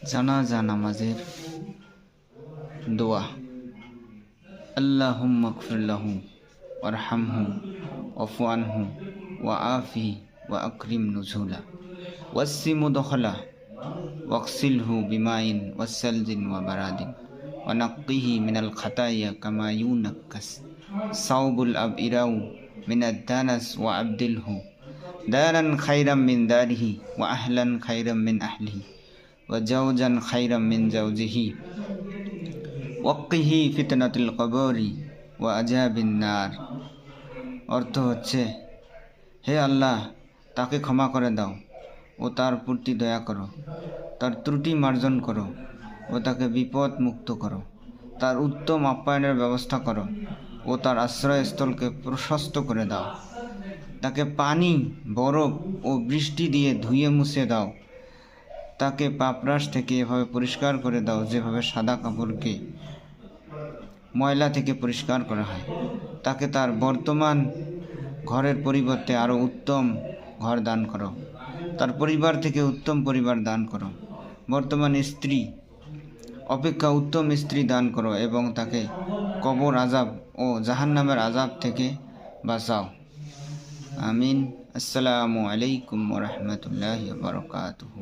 জানাজা নামাজের দোয়া। আল্লাহুম্মা গফির লাহু ওয়ারহামহু ওয়াফু আনহু ওয়া আফিহি ওয়া আকরিম নুজুলা ওয়াসসি মুদখালা ওয়াগসিলহু বিমাইন ওয়াসসালজিন ওয়া বারাদিন ওয়া নাক্কিহি মিনাল খাতায়া কামা ইউনাক্কাস সাওবুল আবইরাউ মিনাদ দানাস ওয়া আবদিলহু দারান খাইরাম মিন দারিহি ওয়া আহলান খাইরাম মিন আহলিহি ওয়া জাওজান খাইরাম মিন জাওজিহি ওয়াক্কিহি ফিতনাতুল কবরি ওয়া আযাবিন নার। অর্থ হচ্ছে, হে আল্লাহ, তাকে ক্ষমা করে দাও ও তার প্রতি দয়া করো, তার ত্রুটি মার্জন করো ও তাকে বিপদ মুক্ত করো, তার উত্তম আপ্যায়নের ব্যবস্থা করো ও তার আশ্রয়স্থলকে প্রশস্ত করে দাও, তাকে পানি, বরফ ও বৃষ্টি দিয়ে ধুয়ে মুছে দাও, তাকে পাপরাশ থেকে এভাবে পরিষ্কার করে দাও যেভাবে সাদা কাপড়কে ময়লা থেকে পরিষ্কার করা হয়, তাকে তার বর্তমান ঘরের পরিবর্তে আরও উত্তম ঘর দান করো, তার পরিবার থেকে উত্তম পরিবার দান করো, বর্তমান স্ত্রী অপেক্ষা উত্তম স্ত্রী দান করো এবং তাকে কবর আযাব ও জাহান্নামের আযাব থেকে বাঁচাও। আমিন। আসসালামু আলাইকুম ওয়া রাহমাতুল্লাহি ওয়া বারাকাতুহু।